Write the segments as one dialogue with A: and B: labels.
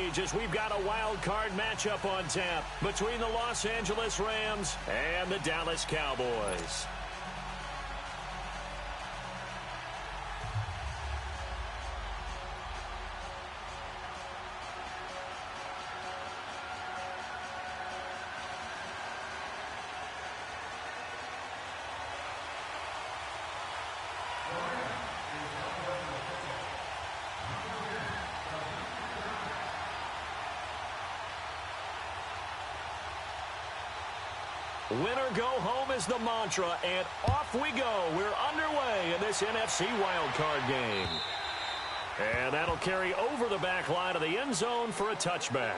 A: stage as we've got a wild card matchup on tap between the Los Angeles Rams and the Dallas Cowboys. Winner go home is the mantra, and off we go. We're underway in this NFC wildcard game. And that'll carry over the back line of the end zone for a touchback.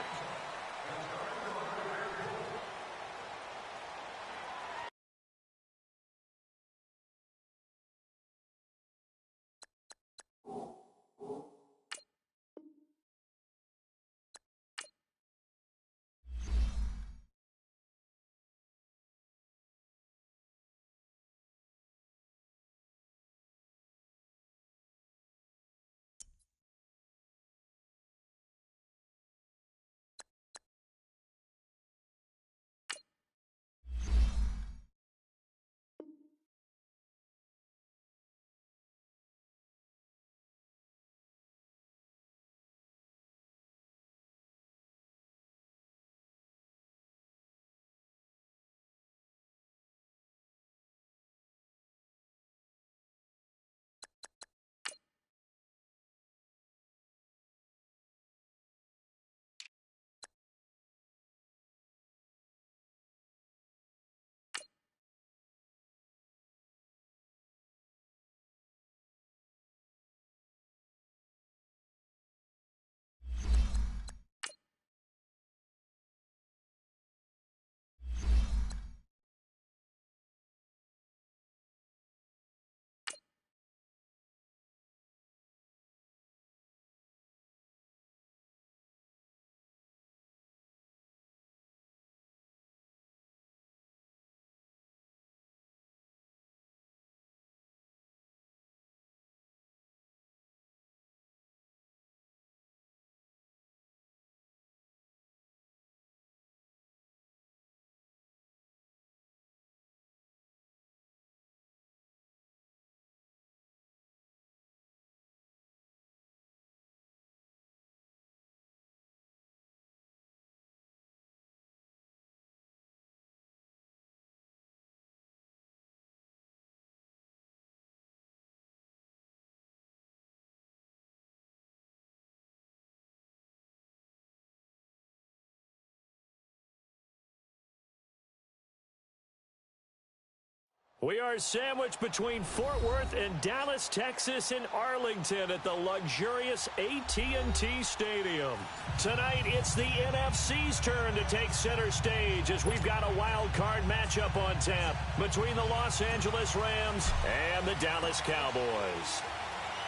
A: We are sandwiched between Fort Worth and Dallas, Texas, and Arlington at the luxurious AT&T Stadium. Tonight, it's the NFC's turn to take center stage as we've got a wild card matchup on tap between the Los Angeles Rams and the Dallas Cowboys.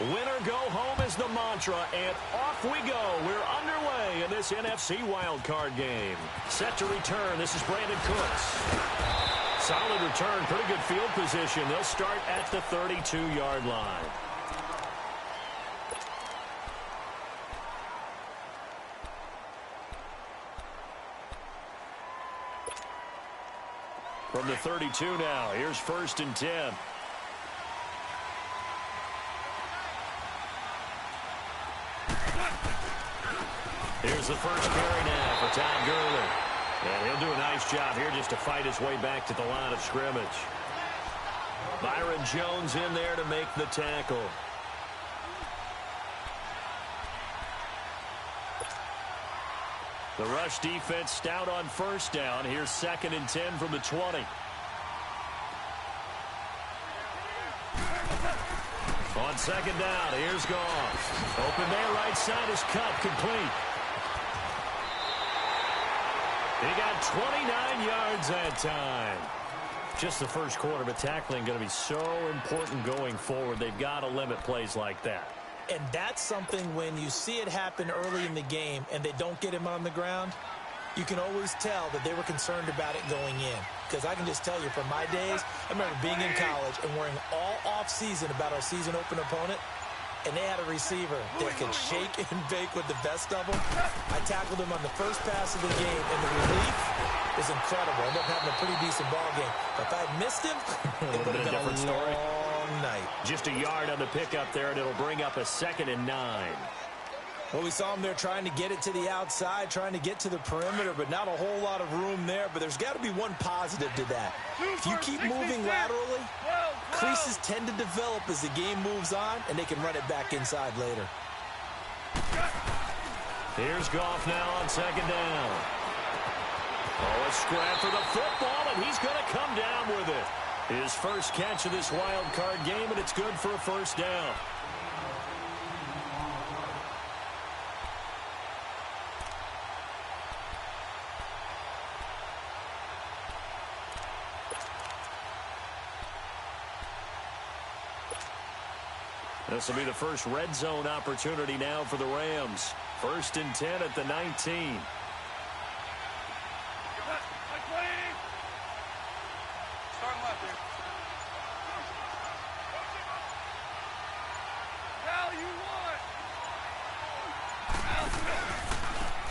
A: Winner go home is the mantra, and off we go. We're underway in this NFC wildcard game. Set to return, this is Brandon Cooks. Solid return, pretty good field position. They'll start at the 32-yard line. From the 32 now, here's 1st and 10. Here's the first carry now for Todd Gurley. And he'll do a nice job here just to fight his way back to the line of scrimmage. Byron Jones in there to make the tackle. The rush defense stout on 1st down. Here's 2nd and 10 from the 20. On 2nd down, here's Goff. Open there, right side is cut, complete. He got 29 yards that time. Just the first quarter, but tackling going to be so important going forward. They've got to limit plays like that.
B: And that's something when you see it happen early in the game and they don't get him on the ground, you can always tell that they were concerned about it going in. Because I can just tell you from my days, I remember being in college and worrying all off-season about our season open opponent. and they had a receiver that could shake and bake with the best of them. I tackled him on the first pass of the game, and the relief was incredible. I ended up having a pretty decent ball game. But if I had missed him, it would have been a long night.
A: Just a yard on the pickup there, and it'll bring up a 2nd and 9.
B: Well, we saw him there trying to get it to the outside, trying to get to the perimeter, but not a whole lot of room there. But there's got to be one positive to that. If you keep moving laterally, creases tend to develop as the game moves on, and they can run it back inside later.
A: Here's Goff now on 2nd down. Oh, a scrap for the football, and he's going to come down with it. His first catch of this wild card game, and it's good for a 1st down. This will be the first red zone opportunity now for the Rams. 1st and 10 at the 19.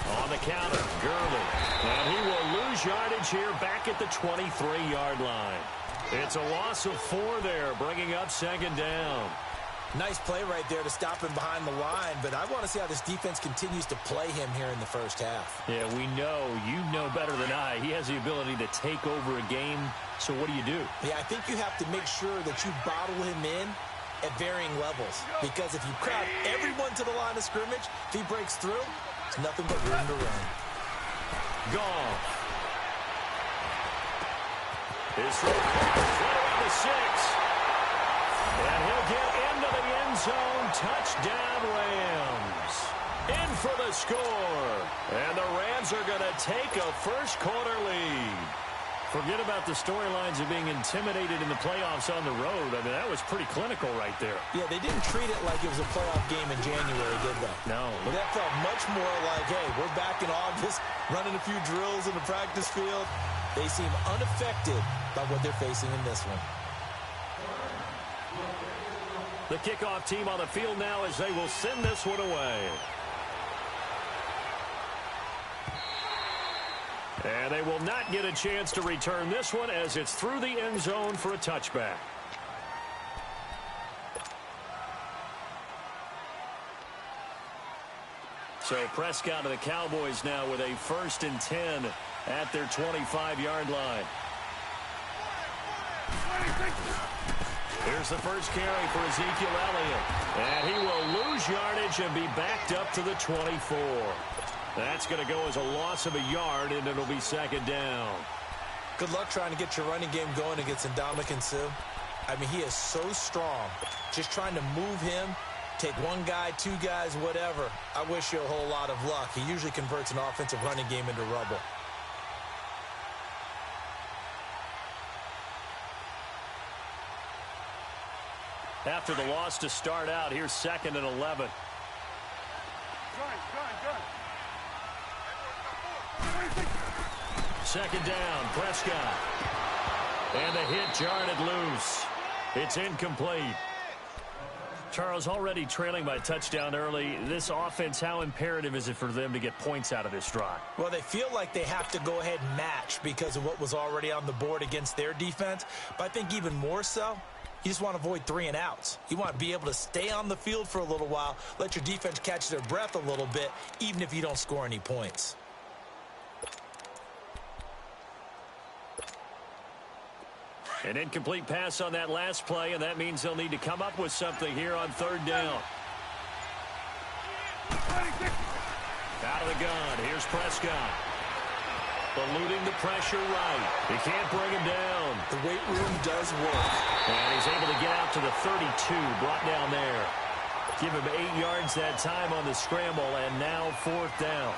A: On the counter, Gurley. And he will lose yardage here back at the 23-yard line. It's a loss of 4 there, bringing up 2nd down.
B: Nice play right there to stop him behind the line, but I want to see how this defense continues to play him here in the first half.
A: Yeah, we know. You know better than I. He has the ability to take over a game, so what do you do?
B: Yeah, I think you have to make sure that you bottle him in at varying levels, because if you crowd everyone to the line of scrimmage, if he breaks through, it's nothing but room to run.
A: Goff. His throw around the 6. And he'll get into the end zone. Touchdown, Rams. In for the score. And the Rams are going to take a first-quarter lead. Forget about the storylines of being intimidated in the playoffs on the road. I mean, that was pretty clinical right there.
B: Yeah, they didn't treat it like it was a playoff game in January, did they?
A: No.
B: That felt much more like, hey, we're back in August, running a few drills in the practice field. They seem unaffected by what they're facing in this one.
A: The kickoff team on the field now as they will send this one away. And they will not get a chance to return this one as it's through the end zone for a touchback. So Prescott and the Cowboys now with a 1st and 10 at their 25-yard line. Here's the first carry for Ezekiel Elliott. And he will lose yardage and be backed up to the 24. That's going to go as a loss of a yard, and it'll be 2nd down.
B: Good luck trying to get your running game going against Ndamukong Suh. I mean, he is so strong. Just trying to move him, take one guy, 2 guys, whatever. I wish you a whole lot of luck. He usually converts an offensive running game into rubble.
A: After the loss to start out, here's 2nd and 11. Second down, Prescott. And the hit jarred it loose. It's incomplete. Charles, already trailing by touchdown early. This offense, how imperative is it for them to get points out of this drive?
B: Well, they feel like they have to go ahead and match because of what was already on the board against their defense. But I think even more so, you just want to avoid 3 and outs. You want to be able to stay on the field for a little while, let your defense catch their breath a little bit, even if you don't score any points.
A: An incomplete pass on that last play, and that means they'll need to come up with something here on 3rd down. Out of the gun, here's Prescott. Eluding the pressure right. He can't bring him down.
B: The weight room does work.
A: And he's able to get out to the 32, brought down there. Give him 8 yards that time on the scramble, and now 4th down.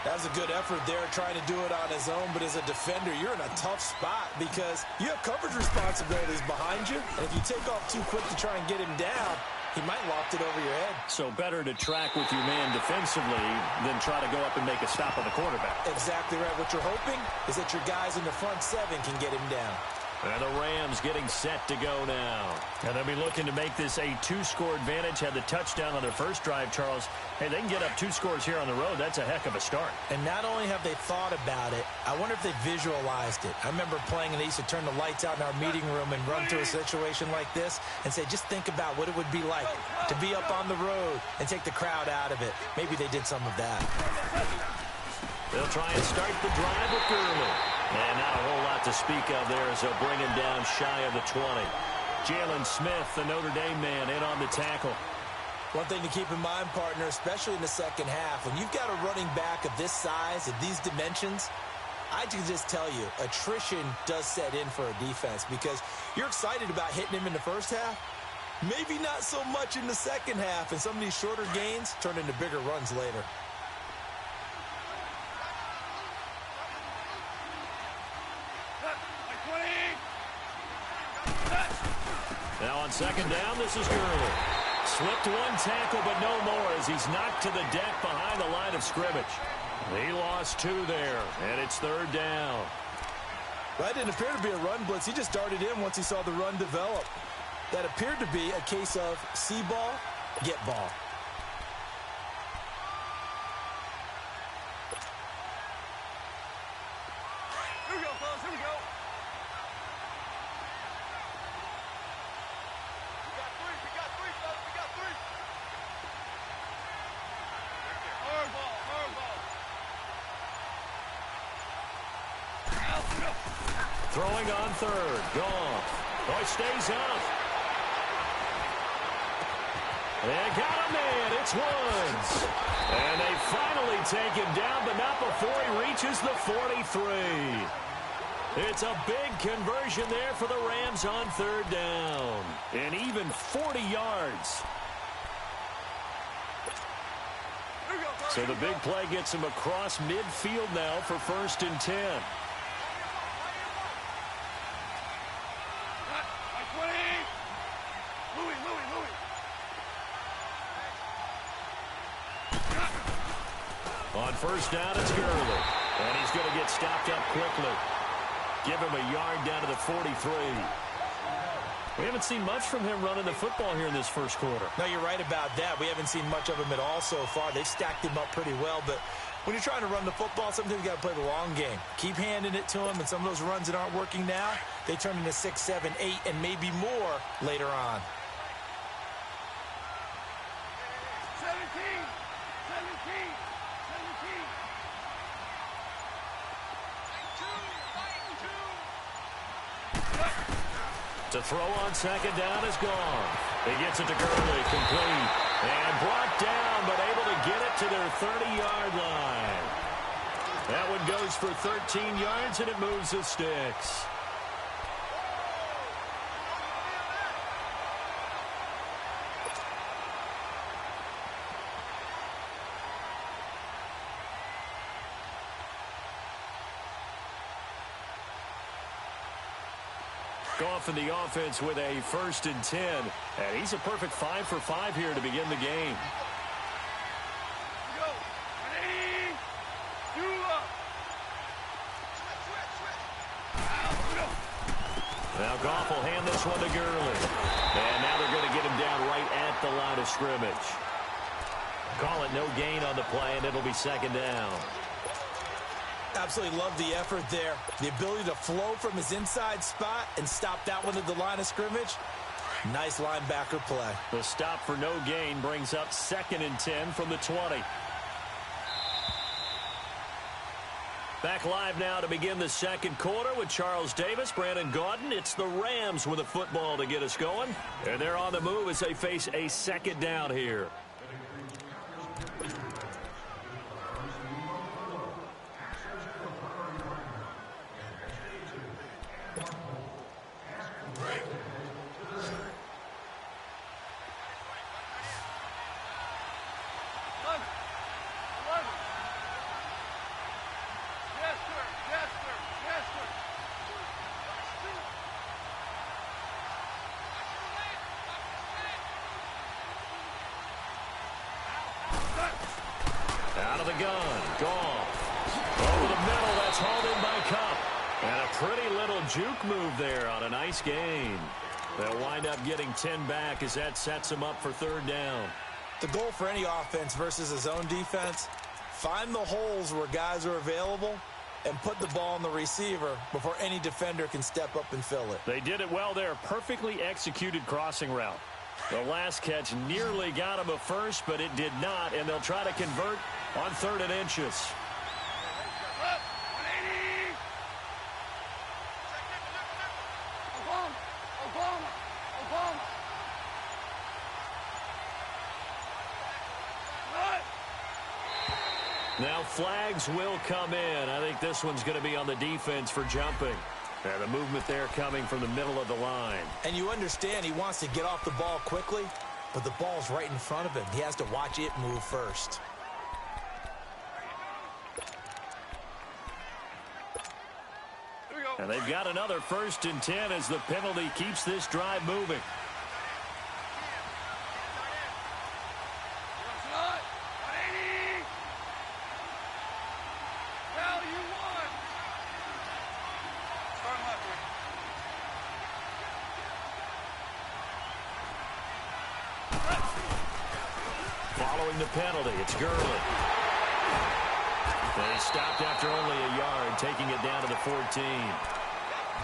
B: That was a good effort there, trying to do it on his own, but as a defender, you're in a tough spot because you have coverage responsibilities behind you, and if you take off too quick to try and get him down, he might loft it over your head.
A: So better to track with your man defensively than try to go up and make a stop on the quarterback.
B: Exactly right. What you're hoping is that your guys in the front 7 can get him down.
A: And the Rams getting set to go now. And they'll be looking to make this a two-score advantage. Had the touchdown on their first drive, Charles. Hey, they can get up 2 scores here on the road. That's a heck of a start.
B: And not only have they thought about it, I wonder if they visualized it. I remember playing and they used to turn the lights out in our meeting room and run through a situation like this and say, just think about what it would be like to be up on the road and take the crowd out of it. Maybe they did some of that.
A: They'll try and start the drive with Gurley. And not a whole lot to speak of there as they'll bring him down shy of the 20. Jalen Smith, the Notre Dame man, in on the tackle.
B: One thing to keep in mind, partner, especially in the second half, when you've got a running back of this size, of these dimensions, I can just tell you, attrition does set in for a defense because you're excited about hitting him in the first half. Maybe not so much in the second half, and some of these shorter gains turn into bigger runs later.
A: Now on second down, this is Gurley. Slipped one tackle, but no more as he's knocked to the deck behind the line of scrimmage. He lost 2 there, and it's third down.
B: That didn't appear to be a run blitz. He just darted in once he saw the run develop. That appeared to be a case of see ball, get ball.
C: Here we go, fellas. Here we go. We got 3, fellas. We got 3. Hard ball, hard ball.
A: Throwing on third. Goff. Oh, he stays up. They got a man. It's Woods. And they finally take him down, but not before he reaches the 43. It's a big conversion there for the Rams on third down. And even 40 yards. So the big play gets him across midfield now for 1st and 10. On first down, it's Gurley. And he's going to get stopped up quickly. Give him a yard down to the 43. We haven't seen much from him running the football here in this first quarter.
B: No, you're right about that. We haven't seen much of him at all so far. They've stacked him up pretty well, but when you're trying to run the football, sometimes you got to play the long game. Keep handing it to him, and some of those runs that aren't working now, they turn into 6, 7, 8, and maybe more later on.
C: 17.
A: To throw on second down is gone. He gets it to Gurley, complete. And brought down, but able to get it to their 30-yard line. That one goes for 13 yards, and it moves the sticks. Goff in the offense with a 1st and 10. And he's a perfect 5 for 5 here to begin the game.
C: Go. Ready. Do up.
A: Now Goff will hand this one to Gurley. And now they're going to get him down right at the line of scrimmage. Call it no gain on the play, and it'll be second down.
B: Absolutely love the effort there. The ability to flow from his inside spot and stop that one at the line of scrimmage. Nice linebacker play.
A: The stop for no gain brings up 2nd and 10 from the 20. Back live now to begin the second quarter with Charles Davis, Brandon Gaudin. It's the Rams with a football to get us going. And they're on the move as they face a second down here. Out of the gun, Goff. Over the middle, that's hauled in by Cup. And a pretty little juke move there on a nice gain. They'll wind up getting 10 back as that sets them up for third down.
B: The goal for any offense versus a zone defense, find the holes where guys are available and put the ball on the receiver before any defender can step up and fill it.
A: They did it well there. Perfectly executed crossing route. The last catch nearly got him a first, but it did not, and they'll try to convert on 3rd and inches. Now flags will come in. I think this one's going to be on the defense for jumping. And the movement there coming from the middle of the line.
B: And you understand he wants to get off the ball quickly, but the ball's right in front of him. He has to watch it move first.
A: And they've got another 1st and 10 as the penalty keeps this drive moving. Following the penalty, it's Gurley. And he stopped after only a yard, taking it down to the 14.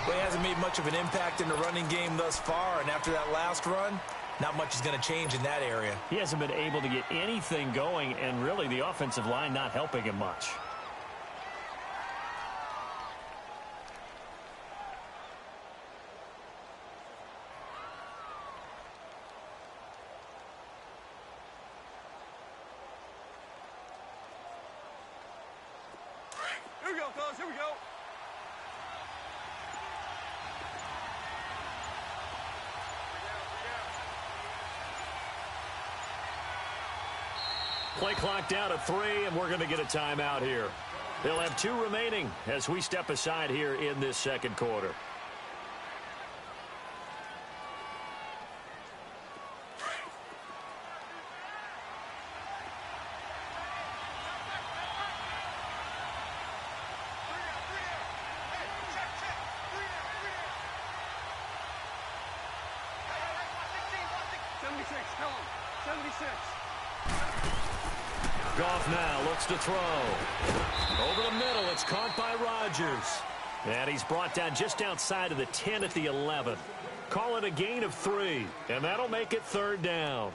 B: Well, he hasn't made much of an impact in the running game thus far, and after that last run, not much is going to change in that area.
A: He hasn't been able to get anything going, and really the offensive line not helping him much.
C: Here we go, fellas. Here we go.
A: Play clock down to 3, and we're going to get a timeout here. They'll have 2 remaining as we step aside here in this second quarter. Goff now looks to throw. Over the middle, it's caught by Rodgers. And he's brought down just outside of the 10 at the 11. Call it a gain of 3, and that'll make it 3rd down.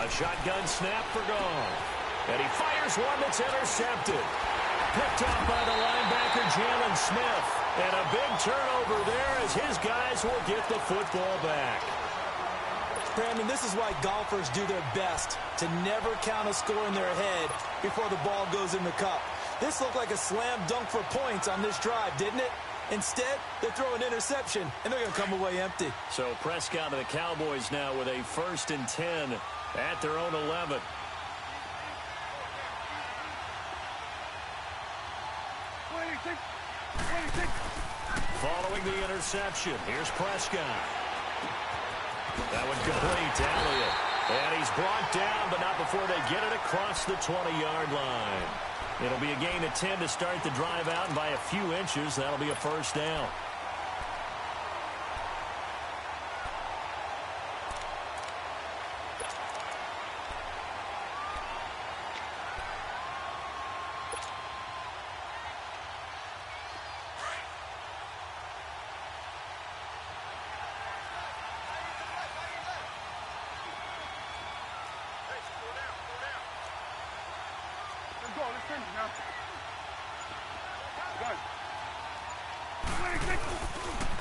A: A shotgun snap for Goff. And he fires one that's intercepted. Picked off by the linebacker, Jalen Smith. And a big turnover there as his guys will get the football back.
B: Brandon, this is why golfers do their best to never count a score in their head before the ball goes in the cup. This looked like a slam dunk for points on this drive, didn't it? Instead, they throw an interception, and they're going to come away empty.
A: So Prescott and the Cowboys now with a 1st and 10 at their own 11. Following the interception, here's Prescott. That one complete to Elliott. And he's brought down, but not before they get it across the 20-yard line. It'll be a gain of 10 to start the drive out, and by a few inches, that'll be a 1st down.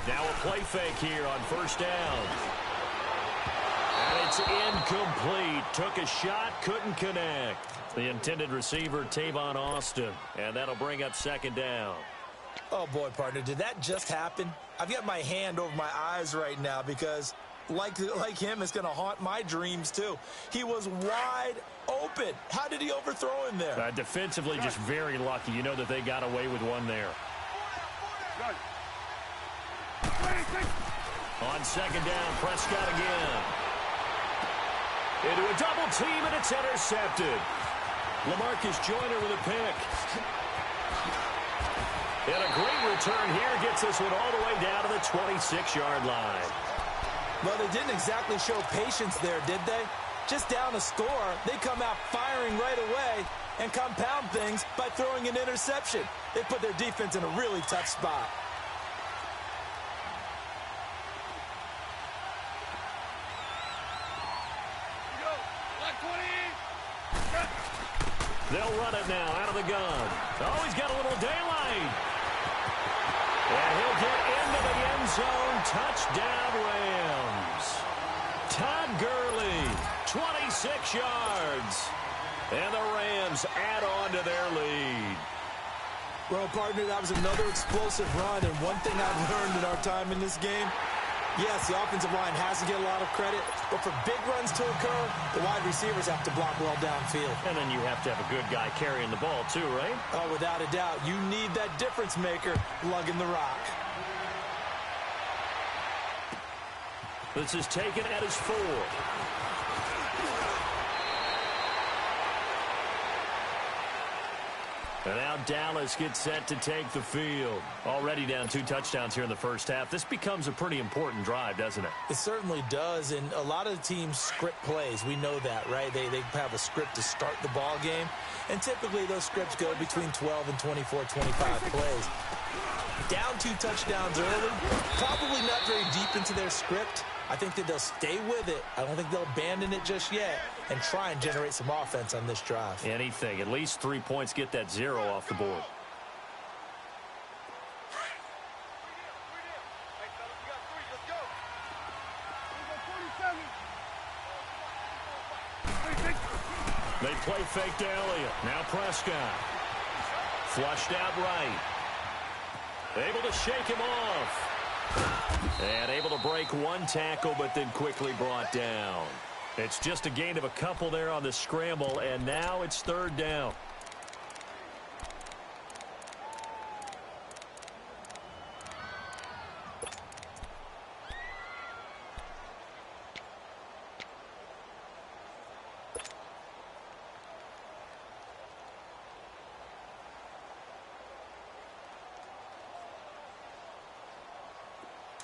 A: Now a play fake here on 1st down. And it's incomplete. Took a shot, couldn't connect. The intended receiver, Tavon Austin. And that'll bring up 2nd down.
B: Oh, boy, partner, did that just happen? I've got my hand over my eyes right now because like him is going to haunt my dreams, too. He was wide open. How did he overthrow him there?
A: Defensively, just very lucky. You know that they got away with one there. On second down, Prescott again. Into a double team, and it's intercepted. LaMarcus Joyner with a pick. And a great return here gets this one all the way down to the 26-yard line.
B: Well, they didn't exactly show patience there, did they? Just down a score, they come out firing right away and compound things by throwing an interception. They put their defense in a really tough spot.
A: They'll run it now out of the gun. Oh, he's got a little daylight. And he'll get into the end zone. Touchdown, Rams. Todd Gurley, 26 yards. And the Rams add on to their lead.
B: Well, partner, that was another explosive run. And one thing I've learned in our time in this game, yes, the offensive line has to get a lot of credit, but for big runs to occur, the wide receivers have to block well downfield.
A: And then you have to have a good guy carrying the ball too, right?
B: Oh, without a doubt. You need that difference maker lugging the rock.
A: This is taken at his 4. And now Dallas gets set to take the field. Already down 2 touchdowns here in the first half. This becomes a pretty important drive, doesn't it?
B: It certainly does, and a lot of the teams script plays. We know that, right? They have a script to start the ball game, and typically those scripts go between 12 and 24, 25 plays. Down 2 touchdowns early, probably not very deep into their script. I think that they'll stay with it. I don't think they'll abandon it just yet and try and generate some offense on this drive.
A: Anything. At least 3 points, get that 0 off the board. They play fake to Elliott. Now Prescott. Flushed out right. Able to shake him off. And able to break 1 tackle, but then quickly brought down. It's just a gain of a couple there on the scramble, and now it's 3rd down.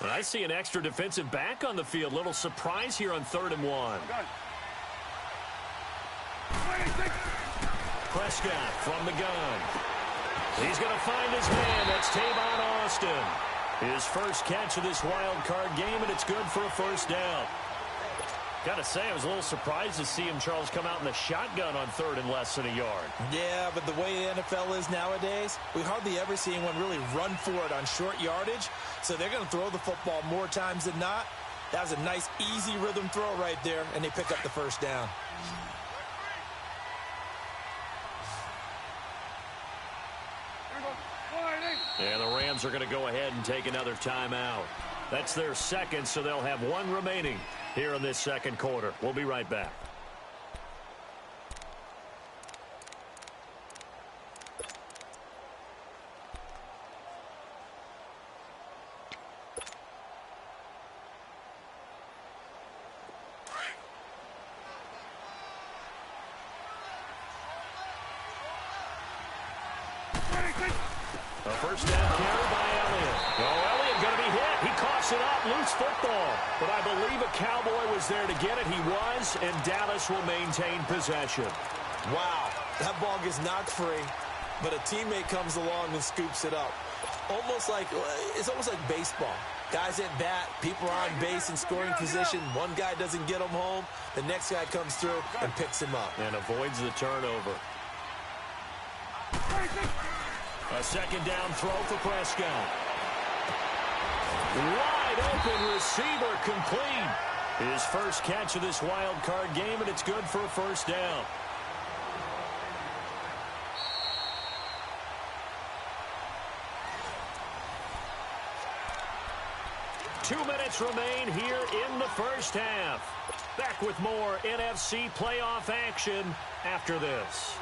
A: I see an extra defensive back on the field. Little surprise here on 3rd and 1. Prescott from the gun. He's going to find his man. That's Tavon Austin. His first catch of this wild card game, and it's good for a 1st down. Got to say, I was a little surprised to see him, Charles, come out in the shotgun on 3rd and less than a yard.
B: Yeah, but the way the NFL is nowadays, we hardly ever see anyone really run for it on short yardage. So they're going to throw the football more times than not. That was a nice, easy rhythm throw right there, and they pick up the 1st down.
A: And the Rams are going to go ahead and take another timeout. That's their 2nd, so they'll have 1 remaining here in this 2nd quarter. We'll be right back. A 1st down carry by Elliott. Oh, Elliott going to be hit. He coughs it up. Loose football. But I believe a Cowboy was there to get it. He was, and Dallas will maintain possession.
B: Wow, that ball gets knocked free, but a teammate comes along and scoops it up. It's almost like baseball. Guys at bat, people are on base in scoring position. One guy doesn't get him home. The next guy comes through and picks him up.
A: And avoids the turnover. A 2nd down throw for Prescott. Wide open receiver complete. His first catch of this wild card game, and it's good for a 1st down. 2 minutes remain here in the first half. Back with more NFC playoff action after this.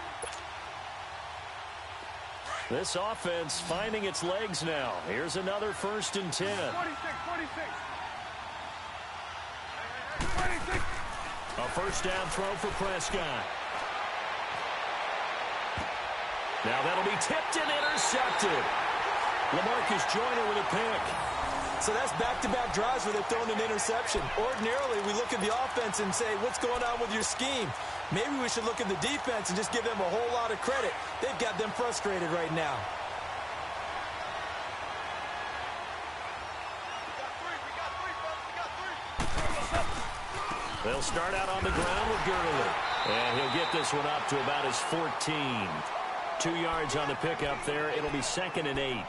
A: This offense finding its legs now. Here's another 1st and 10.
C: 46.
A: A first down throw for Prescott. Now that'll be tipped and intercepted. LaMarcus Joyner with a pick.
B: So that's back-to-back drives where they've thrown an interception. Ordinarily, we look at the offense and say, what's going on with your scheme? Maybe we should look at the defense and just give them a whole lot of credit. They've got them frustrated right now.
A: They'll start out on the ground with Gurley. And he'll get this one up to about his 14. 2 yards on the pickup there. It'll be 2nd and 8.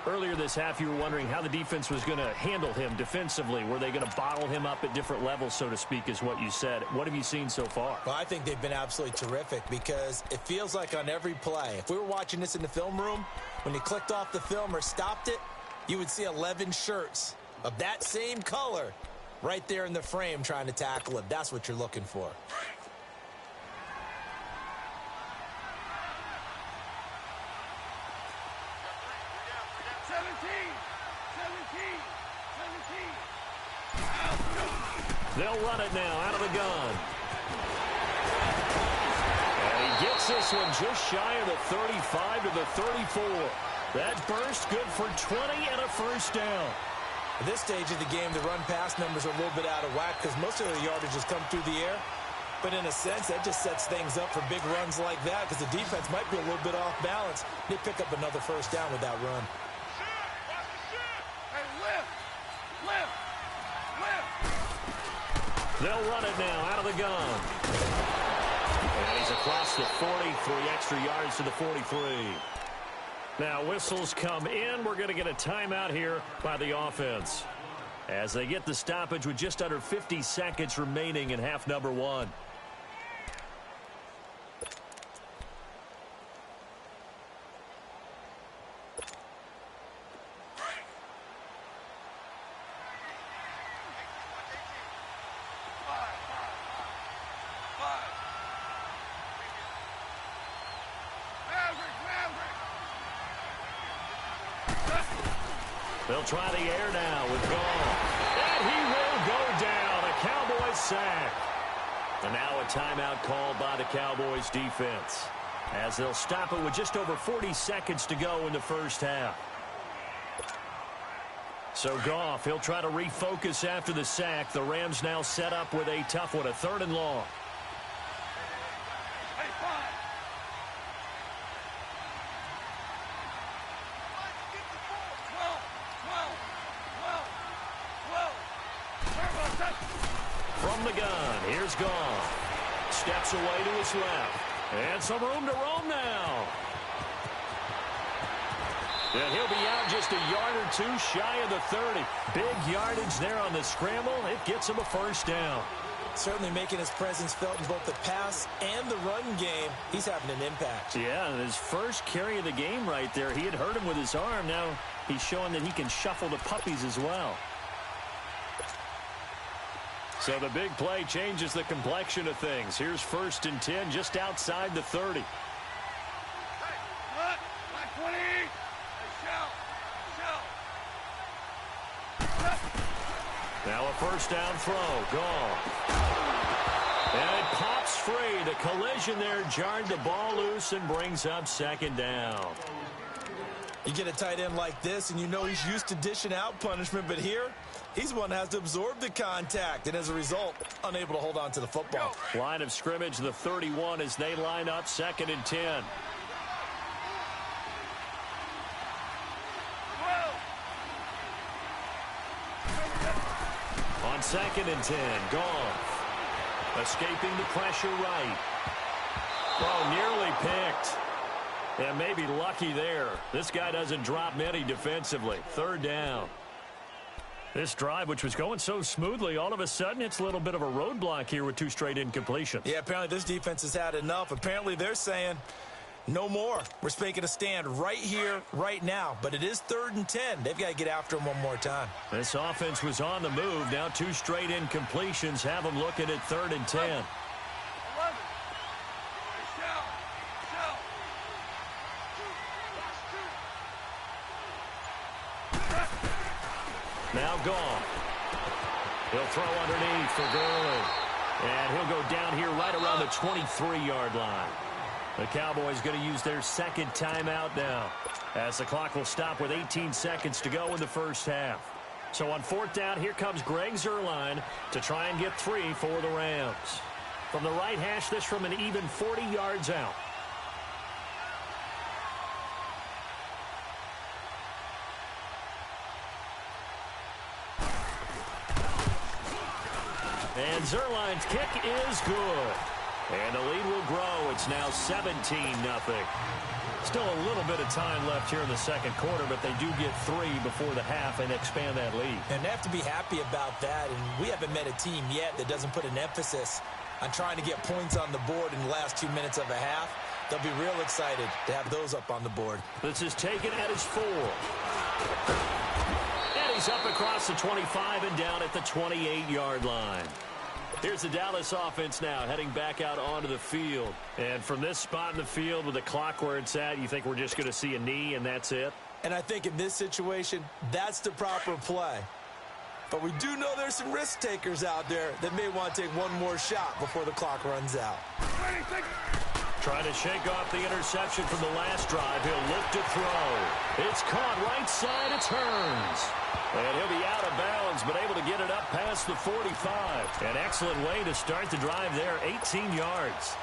A: Earlier this half, you were wondering how the defense was going to handle him defensively. Were they going to bottle him up at different levels, so to speak, is what you said. What have you seen so far?
B: Well, I think they've been absolutely terrific because it feels like on every play, if we were watching this in the film room, when you clicked off the film or stopped it, you would see 11 shirts of that same color right there in the frame trying to tackle him. That's what you're looking for.
A: They'll run it now out of the gun. And he gets this one just shy of the 35 to the 34. That burst good for 20 and a first down.
B: At this stage of the game, the run-pass numbers are a little bit out of whack because most of the yardage has come through the air. But in a sense, that just sets things up for big runs like that because the defense might be a little bit off balance. They pick up another first down with that run.
C: Hey, lift!
A: They'll run it now out of the gun. And he's across the 40, 3 extra yards to the 43. Now whistles come in. We're going to get a timeout here by the offense as they get the stoppage with just under 50 seconds remaining in half number 1. They'll try the air now with Gall. And he will go down. A Cowboys sack. And now a timeout called by the Cowboys defense as they'll stop it with just over 40 seconds to go in the first half. So Goff, he'll try to refocus after the sack. The Rams now set up with a tough one, a 3rd and long. From the gun, here's Goff. Steps away to his left. And some room to roam now. And he'll be out just a yard or 2 shy of the 30. Big yardage there on the scramble. It gets him a first down.
B: Certainly making his presence felt in both the pass and the run game. He's having an impact.
A: Yeah, and his first carry of the game right there, he had hurt him with his arm. Now he's showing that he can shuffle the puppies as well. So the big play changes the complexion of things. Here's 1st and 10 just outside the 30.
C: Hey, Black 20. Hey, shout.
A: Now a first down throw. Gone. And it pops free. The collision there jarred the ball loose and brings up 2nd down.
B: You get a tight end like this, and you know he's used to dishing out punishment, but here, he's one that has to absorb the contact, and as a result, unable to hold on to the football.
A: Line of scrimmage, the 31 as they line up 2nd and 10. On 2nd and 10, Goff escaping the pressure right. Oh, nearly picked. And maybe lucky there. This guy doesn't drop many defensively. 3rd down. This drive, which was going so smoothly, all of a sudden it's a little bit of a roadblock here with 2 straight incompletions.
B: Yeah, apparently this defense has had enough. Apparently they're saying, No more. We're making a stand right here, right now. But it is 3rd and 10. They've got to get after him one more time.
A: This offense was on the move. Now 2 straight incompletions have them looking at 3rd and 10.
C: 11.
A: Now gone. He'll throw underneath for Gurley. And he'll go down here right around the 23-yard line. The Cowboys going to use their second timeout now, as the clock will stop with 18 seconds to go in the first half. So on 4th down, here comes Greg Zuerlein to try and get 3 for the Rams. From the right hash, this from an even 40 yards out. And Zuerlein's kick is good. And the lead will grow. It's now 17-0. Still a little bit of time left here in the second quarter, but they do get 3 before the half and expand that lead.
B: And they have to be happy about that. And we haven't met a team yet that doesn't put an emphasis on trying to get points on the board in the last 2 minutes of a half. They'll be real excited to have those up on the board.
A: This is taken at his 4. And he's up across the 25 and down at the 28-yard line. Here's the Dallas offense now heading back out onto the field. And from this spot in the field with the clock where it's at, you think we're just going to see a knee and that's it?
B: And I think in this situation, that's the proper play. But we do know there's some risk takers out there that may want to take one more shot before the clock runs out.
A: Trying to shake off the interception from the last drive. He'll look to throw. It's caught right side. It turns. And he'll be out of bounds, but able to get it up past the 45. An excellent way to start the drive there, 18 yards.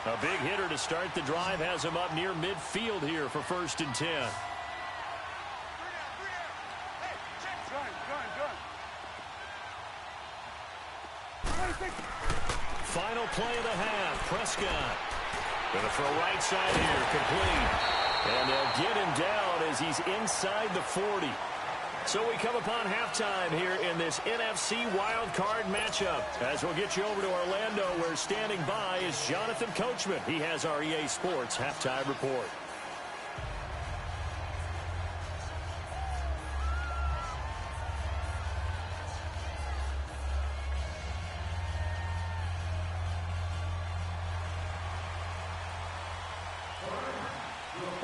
A: A big hitter to start the drive has him up near midfield here for 1st and 10. Final play of the half. Prescott going to throw right side here, complete. And they'll get him down as he's inside the 40. So we come upon halftime here in this NFC wildcard matchup. As we'll get you over to Orlando, where standing by is Jonathan Coachman. He has our EA Sports halftime report.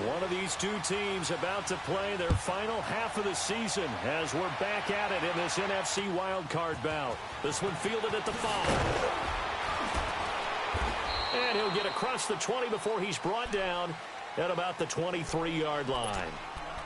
A: One of these two teams about to play their final half of the season as we're back at it in this NFC wildcard bout. This one fielded at the 5. And he'll get across the 20 before he's brought down at about the 23-yard line.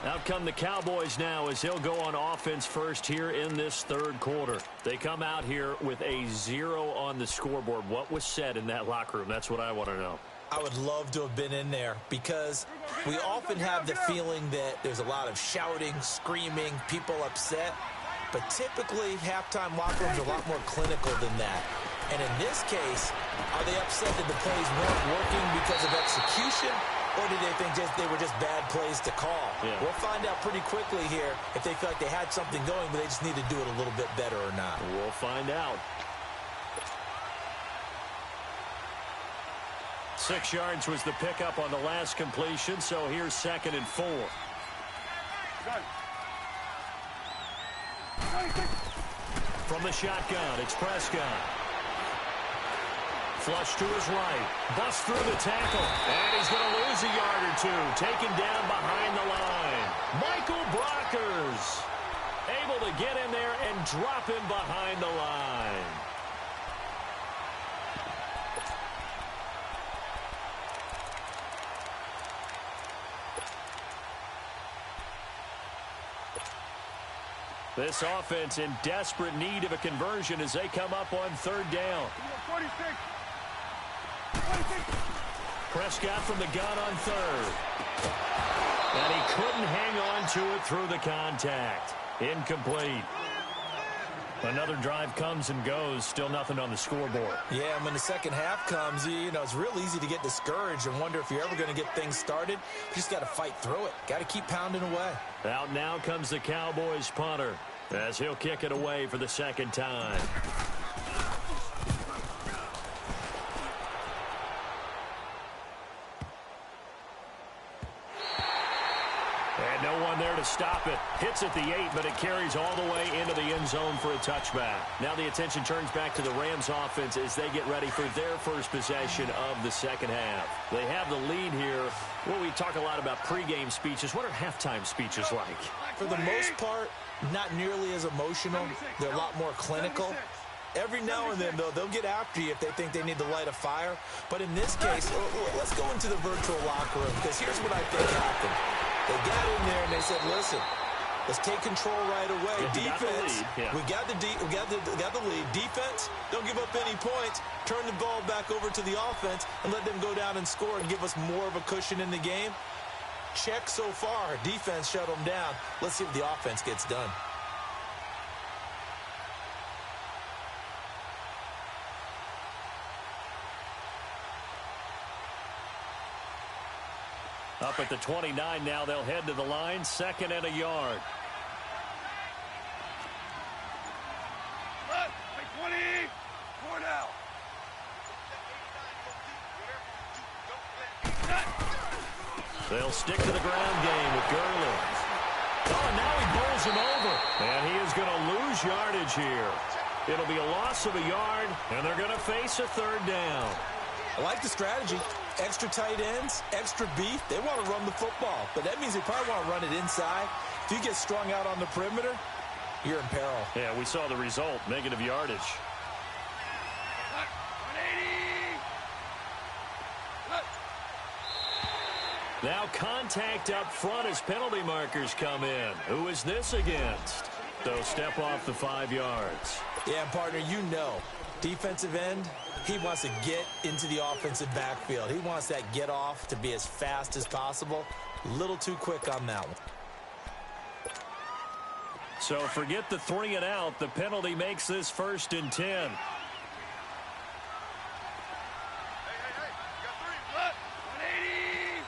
A: Out come the Cowboys now as he'll go on offense first here in this third quarter. They come out here with a 0 on the scoreboard. What was said in that locker room? That's what I want to know.
B: I would love to have been in there because we often have the feeling that there's a lot of shouting, screaming, people upset. But typically, halftime locker rooms are a lot more clinical than that. And in this case, are they upset that the plays weren't working because of execution? Or do they think they were just bad plays to call?
A: Yeah.
B: We'll find out pretty quickly here if they feel like they had something going, but they just need to do it a little bit better or not.
A: We'll find out. 6 yards was the pickup on the last completion, so here's 2nd and 4. From the shotgun, it's Prescott. Flush to his right. Busts through the tackle. And he's going to lose a yard or two. Taken down behind the line. Michael Brockers able to get in there and drop him behind the line. This offense in desperate need of a conversion as they come up on 3rd down.
C: 46.
A: Prescott from the gun on 3rd. And he couldn't hang on to it through the contact. Incomplete. Another drive comes and goes. Still nothing on the scoreboard.
B: Yeah, and when the second half comes, you know, it's real easy to get discouraged and wonder if you're ever going to get things started. You just got to fight through it. Got to keep pounding away.
A: Out now comes the Cowboys punter as he'll kick it away for the second time. No one there to stop it. Hits at the 8, but it carries all the way into the end zone for a touchback. Now the attention turns back to the Rams offense as they get ready for their first possession of the second half. They have the lead here. Well, we talk a lot about pregame speeches. What are halftime speeches like?
B: For the most part, not nearly as emotional. They're a lot more clinical. Every now and then, though, they'll get after you if they think they need to light a fire. But in this case, let's go into the virtual locker room, because here's what I think happened. They got in there and they said, listen, let's take control right away. Defense, we got the lead. Defense, don't give up any points. Turn the ball back over to the offense and let them go down and score and give us more of a cushion in the game. Check so far. Defense shut them down. Let's see what the offense gets done.
A: Up at the 29 now, they'll head to the line, 2nd and a yard.
C: Left, by 20, 4 down.
A: They'll stick to the ground game with Gurley. Oh, and now he bowls him over. And he is going to lose yardage here. It'll be a loss of a yard, and they're going to face a 3rd down.
B: I like the strategy. Extra tight ends, extra beef. They want to run the football, but that means they probably want to run it inside. If you get strung out on the perimeter, you're in peril.
A: Yeah, we saw the result, negative yardage.
C: 180.
A: Now contact up front as penalty markers come in. Who is this against? They'll step off the 5 yards.
B: Yeah, partner, you know, defensive end, he wants to get into the offensive backfield. He wants that get off to be as fast as possible. A little too quick on that one.
A: So forget the 3 and out. The penalty makes this 1st and 10.
C: Hey, you got 3 left. 180.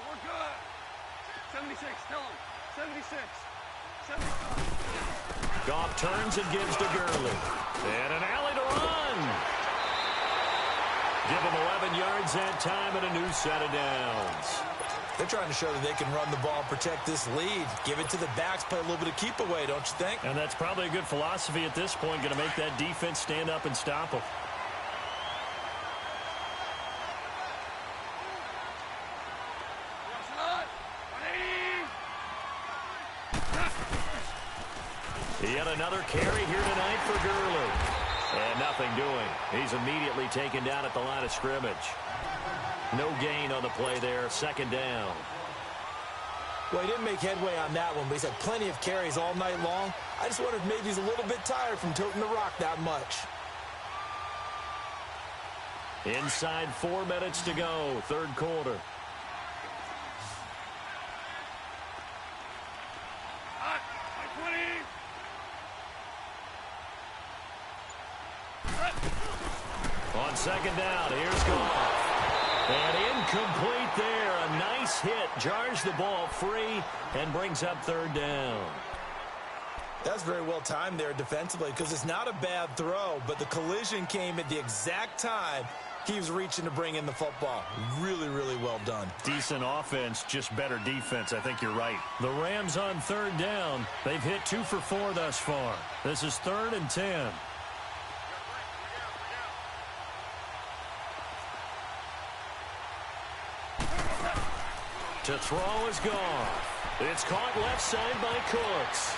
C: We're good. 76, tell him. 76. 75.
A: Goff turns and gives to Gurley. And an alley to run. Give him 11 yards that time and a new set of downs.
B: They're trying to show that they can run the ball and protect this lead. Give it to the backs, play a little bit of keep away, don't you think?
A: And that's probably a good philosophy at this point, going to make that defense stand up and stop them. Yet another carry here tonight for Gurley. And nothing doing. He's immediately taken down at the line of scrimmage. No gain on the play there. 2nd down.
B: Well, he didn't make headway on that one, but he's had plenty of carries all night long. I just wonder if maybe he's a little bit tired from toting the rock that much.
A: Inside 4 minutes to go. 3rd quarter. On 2nd down, here's Goff. And incomplete there. A nice hit. Jars the ball free and brings up 3rd down.
B: That's very well timed there defensively, because it's not a bad throw, but the collision came at the exact time he was reaching to bring in the football. Really, really well done.
A: Decent offense, just better defense. I think you're right. The Rams on 3rd down. They've hit 2 for 4 thus far. This is 3rd and 10. To throw is Goff. It's caught left side by Cooks.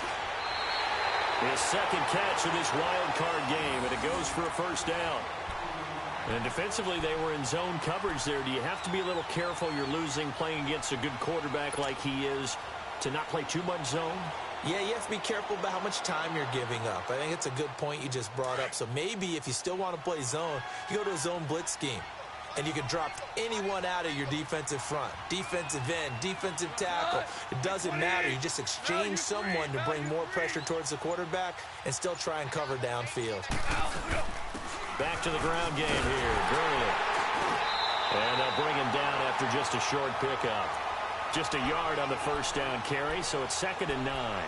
A: His 2nd catch of this wild card game, and it goes for a 1st down. And defensively, they were in zone coverage there. Do you have to be a little careful? You're losing playing against a good quarterback like he is to not play too much zone?
B: Yeah, you have to be careful about how much time you're giving up. I think it's a good point you just brought up. So maybe if you still want to play zone, you go to a zone blitz scheme. And you can drop anyone out of your defensive front. Defensive end, defensive tackle. It doesn't matter. You just exchange someone to bring more pressure towards the quarterback and still try and cover downfield.
A: Back to the ground game here. Gurley. And they'll bring him down after just a short pickup. Just a yard on the 1st down carry, so it's 2nd and 9.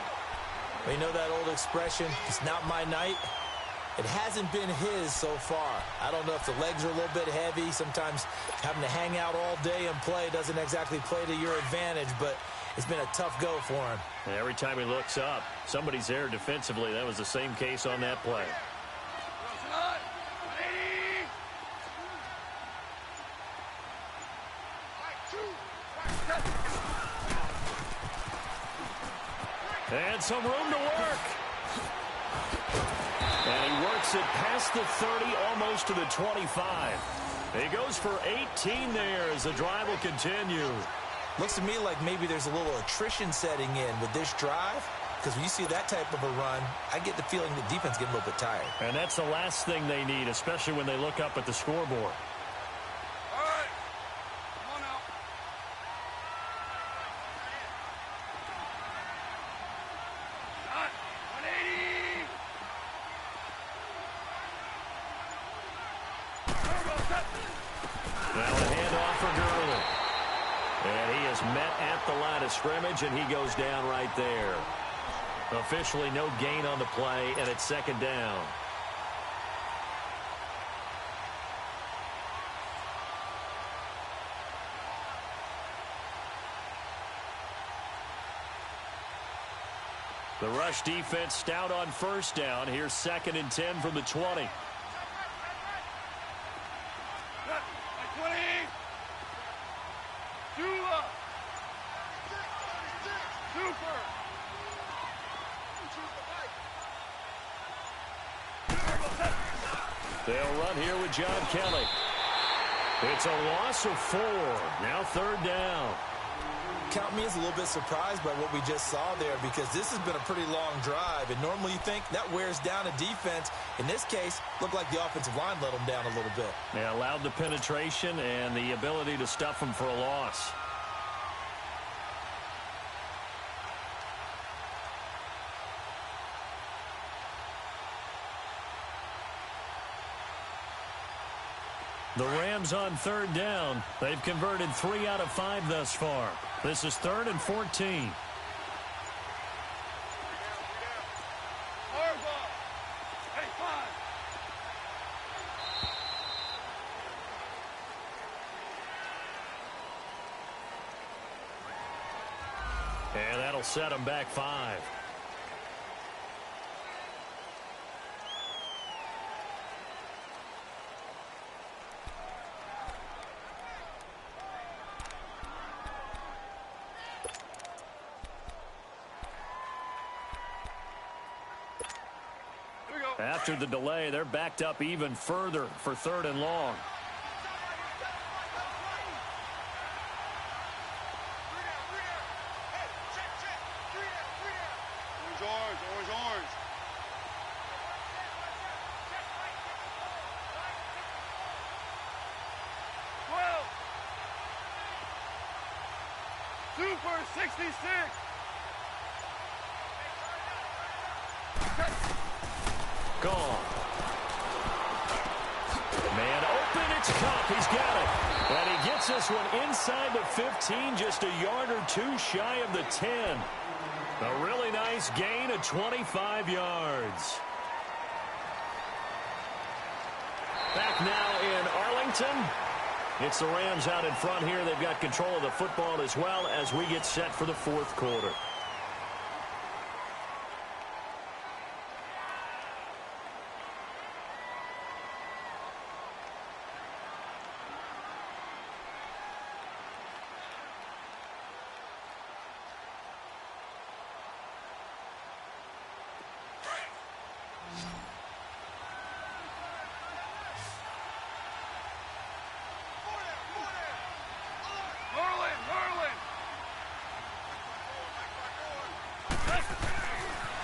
B: You know that old expression, it's not my night? It hasn't been his so far. I don't know if the legs are a little bit heavy. Sometimes having to hang out all day and play doesn't exactly play to your advantage, but it's been a tough go for him.
A: And every time he looks up, somebody's there defensively. That was the same case on that play. And some room to work. And he works it past the 30, almost to the 25. He goes for 18 there as the drive will continue.
B: Looks to me like maybe there's a little attrition setting in with this drive, because when you see that type of a run, I get the feeling the defense getting a little bit tired.
A: And that's the last thing they need, especially when they look up at the scoreboard. Scrimmage, and he goes down right there. Officially no gain on the play, and it's second down. The rush defense stout on first down. Here's 2nd and 10 from the 20. They'll run here with John Kelly. It's a loss of 4. Now 3rd down.
B: Count me as a little bit surprised by what we just saw there, because this has been a pretty long drive, and normally you think that wears down a defense. In this case, looked like the offensive line let them down a little bit.
A: They allowed the penetration and the ability to stuff them for a loss. The Rams on 3rd down. They've converted 3 out of 5 thus far. This is 3rd and 14. And that'll set them back 5. After the delay, they're backed up even further for 3rd and long.
C: Orange. Super 66.
A: Gone. Man open, it's Cup. He's got it. And he gets this one inside the 15, just a yard or 2 shy of the 10. A really nice gain of 25 yards. Back now in Arlington. It's the Rams out in front here. They've got control of the football as well as we get set for the 4th quarter.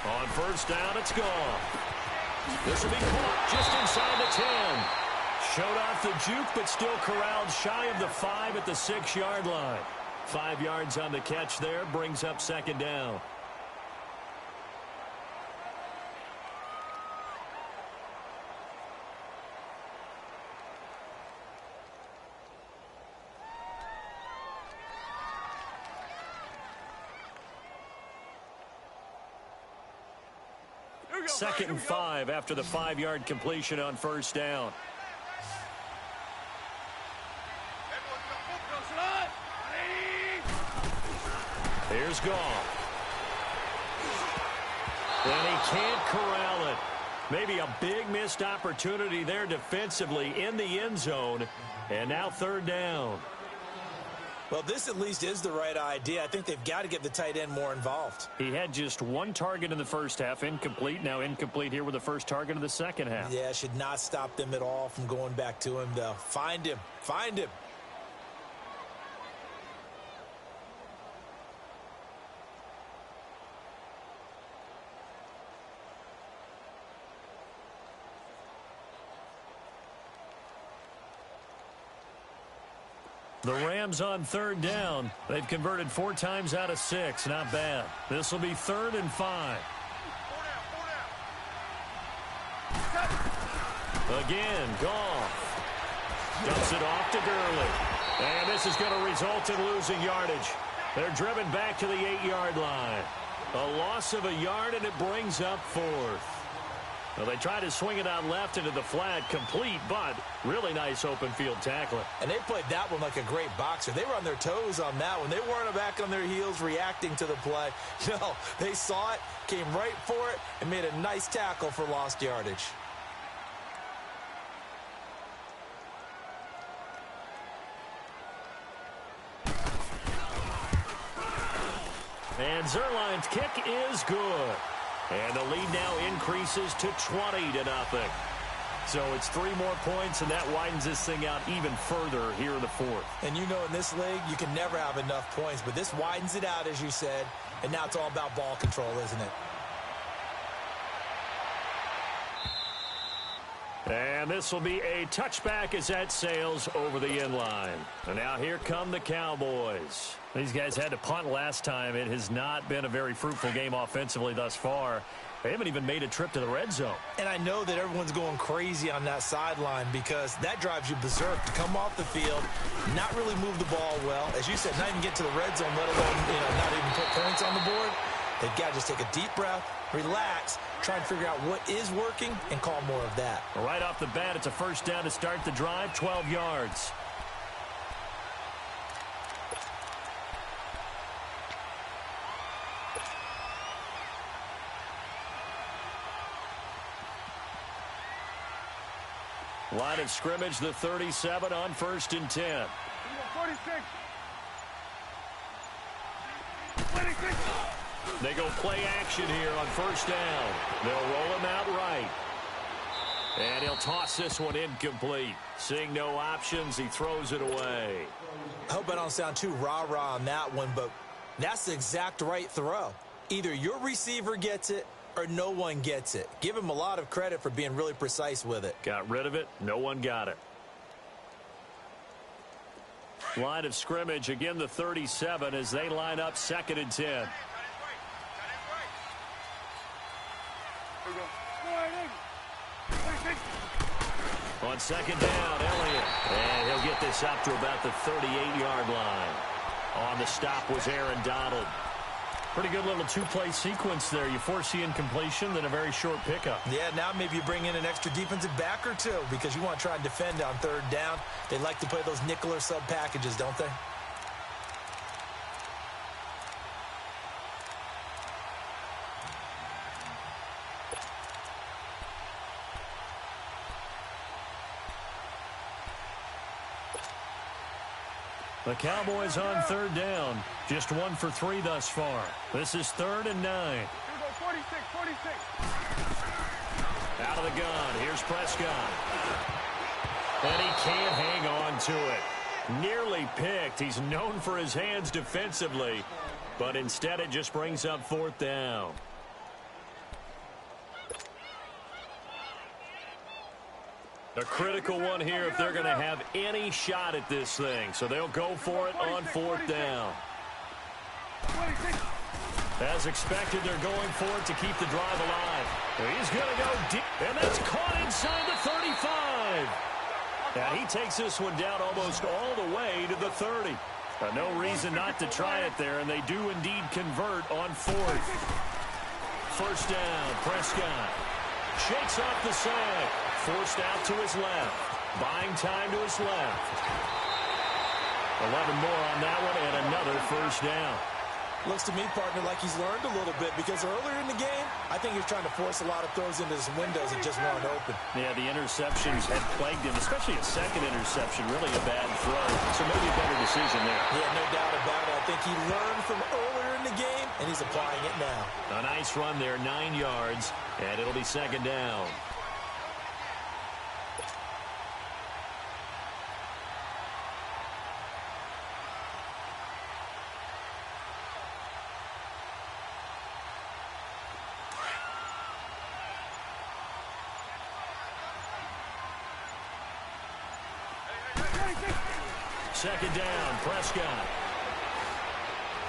A: On 1st down, it's gone. This will be caught just inside the 10. Showed off the juke, but still corralled shy of the 5 at the 6-yard line. 5 yards on the catch there, brings up 2nd down.
C: Here we
A: 2nd and 5 after the 5-yard completion on first down. Here's Goff. And he can't corral it. Maybe a big missed opportunity there defensively in the end zone. And now 3rd down.
B: Well, this at least is the right idea. I think they've got to get the tight end more involved.
A: He had just 1 target in the first half, incomplete. Now incomplete here with the first target of the second half.
B: Yeah, should not stop them at all from going back to him, though. Find him. Find him.
A: The Rams on 3rd down. They've converted 4 times out of 6. Not bad. This will be 3rd and 5. Again, Goff. Dumps it off to Gurley. And this is going to result in losing yardage. They're driven back to the 8-yard line. A loss of a yard, and it brings up 4th. Well, they tried to swing it out left into the flat, complete, but really nice open field tackling.
B: And they played that one like a great boxer. They were on their toes on that one. They weren't back on their heels reacting to the play. No, they saw it, came right for it, and made a nice tackle for lost yardage.
A: And Zerline's kick is good. And the lead now increases to 20-0. So it's 3 more points, and that widens this thing out even further here in the 4th.
B: And you know in this league, you can never have enough points, but this widens it out, as you said, and now it's all about ball control, isn't it?
A: And this will be a touchback as that sails over the end line. And now here come the Cowboys. These guys had to punt last time. It has not been a very fruitful game offensively thus far. They haven't even made a trip to the red zone.
B: And I know that everyone's going crazy on that sideline because that drives you berserk to come off the field, not really move the ball well. As you said, not even get to the red zone, let alone, not even put points on the board. They've got to just take a deep breath, relax, try and figure out what is working, and call more of that.
A: Right off the bat, it's a first down to start the drive, 12 yards. Line of scrimmage, the 37 on 1st and 10.
C: 46.
A: They go play action here on first down. They'll roll him out right. And he'll toss this one incomplete. Seeing no options, he throws it away.
B: I hope I don't sound too rah-rah on that one, but that's the exact right throw. Either your receiver gets it or no one gets it. Give him a lot of credit for being really precise with it.
A: Got rid of it. No one got it. Line of scrimmage, again the 37 as they line up 2nd and 10. On 2nd down, Elliott. And he'll get this up to about the 38-yard line. On the stop was Aaron Donald. Pretty good little 2-play sequence there. You foresee incompletion, then a very short pickup.
B: Yeah, now maybe you bring in an extra defensive back or 2 because you want to try and defend on 3rd down. They like to play those nickel or sub packages, don't they?
A: The Cowboys on 3rd down. Just 1 for 3 thus far. This is 3rd and 9.
C: 46.
A: Out of the gun. Here's Prescott. And he can't hang on to it. Nearly picked. He's known for his hands defensively. But instead it just brings up 4th down. A critical one here if they're going to have any shot at this thing. So they'll go for it on 4th down. As expected, they're going for it to keep the drive alive. He's going to go deep, and that's caught inside the 35. And he takes this one down almost all the way to the 30. No reason not to try it there, and they do indeed convert on 4th. First down, Prescott. Shakes off the sack. Forced out to his left. Buying time to his left. 11 more on that one and another first down.
B: Looks to me, partner, like he's learned a little bit because earlier in the game, I think he was trying to force a lot of throws into his windows and just weren't open.
A: Yeah, the interceptions had plagued him, especially a second interception, really a bad throw. So maybe a better decision there.
B: Yeah, no doubt about it. I think he learned from earlier in the game, and he's applying it now.
A: A nice run there, 9 yards, and it'll be second down. Second down, Prescott.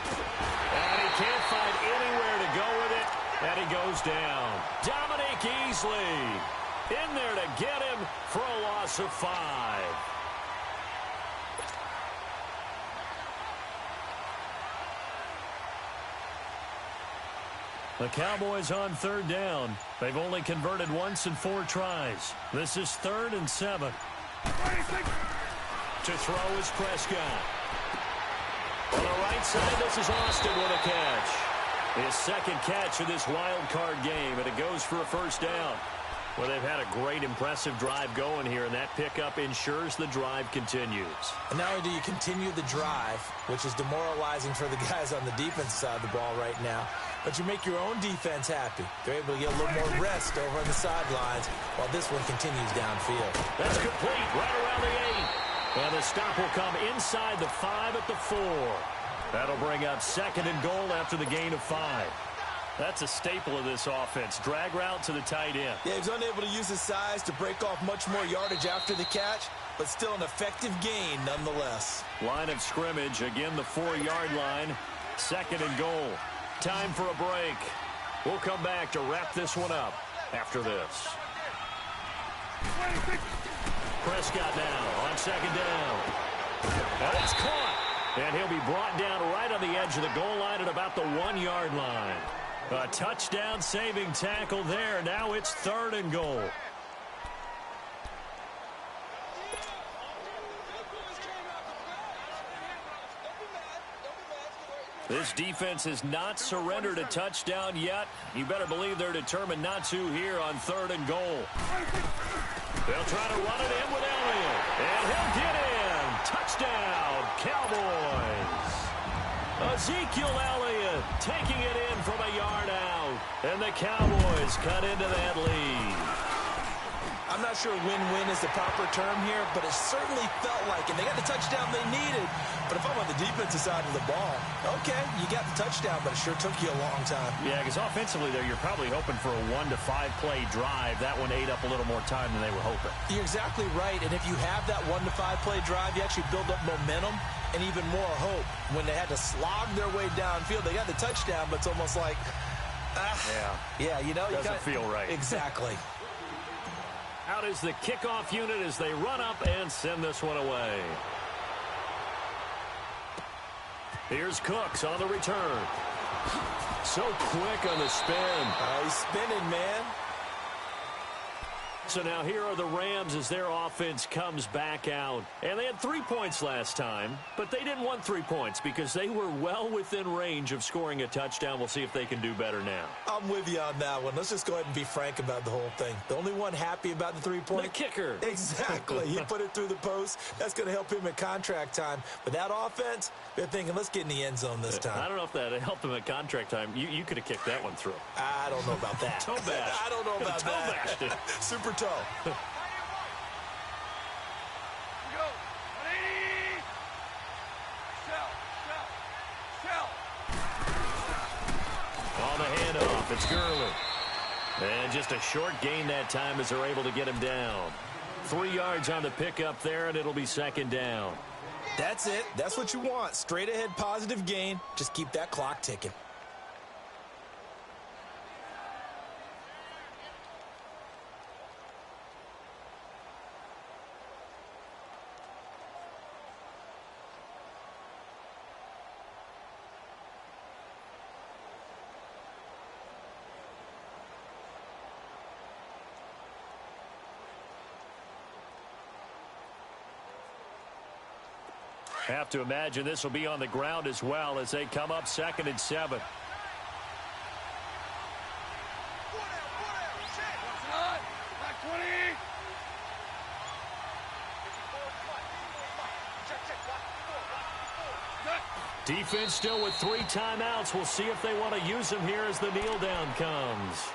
A: And he can't find anywhere to go with it, and he goes down. Dominique Easley in there to get him for a loss of 5. The Cowboys on third down. They've only converted once in 4 tries. This is 3rd and 7. To throw is Prescott. On the right side, this is Austin with a catch. His second catch of this wild card game, and it goes for a first down. Well, they've had a great, impressive drive going here, and that pickup ensures the drive continues.
B: And not only do you continue the drive, which is demoralizing for the guys on the defensive side of the ball right now, but you make your own defense happy. They're able to get a little more rest over on the sidelines while this one continues downfield.
A: That's complete right around the 8. And the stop will come inside the 5 at the 4. That'll bring up 2nd and goal after the gain of 5. That's a staple of this offense. Drag route to the tight end.
B: Yeah, he's unable to use his size to break off much more yardage after the catch, but still an effective gain nonetheless.
A: Line of scrimmage, again the 4-yard line. 2nd and goal. Time for a break. We'll come back to wrap this one up after this. Prescott now on 2nd down. Now that's caught. And he'll be brought down right on the edge of the goal line at about the 1-yard line. A touchdown-saving tackle there. Now it's 3rd and goal. This defense has not surrendered a touchdown yet. You better believe they're determined not to here on 3rd and goal. They'll try to run it in with Elliott. And he'll get in. Touchdown, Cowboys. Ezekiel Elliott taking it in from a yard out. And the Cowboys cut into that lead.
B: I'm not sure win-win is the proper term here, but it certainly felt like it. They got the touchdown they needed, but if I'm on the defensive side of the ball, okay, you got the touchdown, but it sure took you a long time.
A: Yeah, because offensively there, you're probably hoping for a 1 to 5 play drive. That one ate up a little more time than they were hoping.
B: You're exactly right, and if you have that 1 to 5 play drive, you actually build up momentum and even more hope. When they had to slog their way downfield, they got the touchdown, but it's almost like, yeah, you know,
A: doesn't feel right.
B: Exactly.
A: Out is the kickoff unit as they run up and send this one away. Here's Cooks on the return. So quick on the spin.
B: He's spinning, man.
A: So now here are the Rams as their offense comes back out. And they had 3 points last time, but they didn't want 3 points because they were well within range of scoring a touchdown. We'll see if they can do better now.
B: I'm with you on that one. Let's just go ahead and be frank about the whole thing. The only one happy about the 3-point.
A: The kicker.
B: Exactly. He put it through the post. That's going to help him at contract time. But that offense, they're thinking, let's get in the end zone this time.
A: I don't know if that helped him at contract time. You could have kicked that one through.
B: I don't know about that.
A: Toe bash.
B: I don't know about that.
A: Toe bashed it.
B: Super toe.
A: On the handoff, it's Gurley. And just a short gain that time as they're able to get him down. 3 yards on the pickup there, and it'll be 2nd down.
B: That's it. That's what you want. Straight ahead positive gain. Just keep that clock ticking.
A: Have to imagine this will be on the ground as well as they come up 2nd and 7. Defense still with 3 timeouts. We'll see if they want to use them here as the kneel down comes.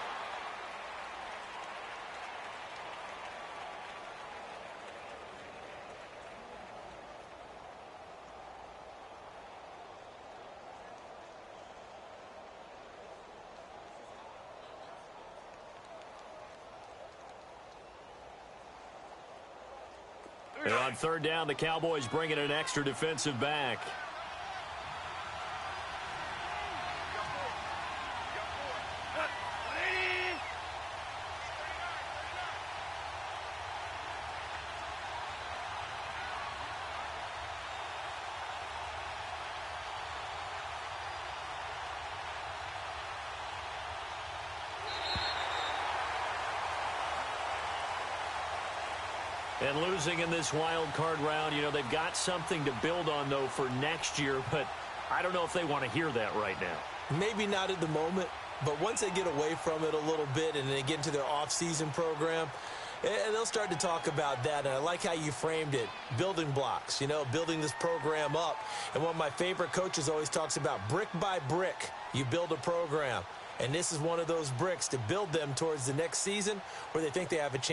A: And on 3rd down, the Cowboys bring in an extra defensive back. And losing in this wild card round, you know, they've got something to build on, though, for next year. But I don't know if they want to hear that right now.
B: Maybe not at the moment, but once they get away from it a little bit and they get into their off-season program, they'll start to talk about that. And I like how you framed it, building blocks, you know, building this program up. And one of my favorite coaches always talks about brick by brick, you build a program. And this is one of those bricks to build them towards the next season where they think they have a chance.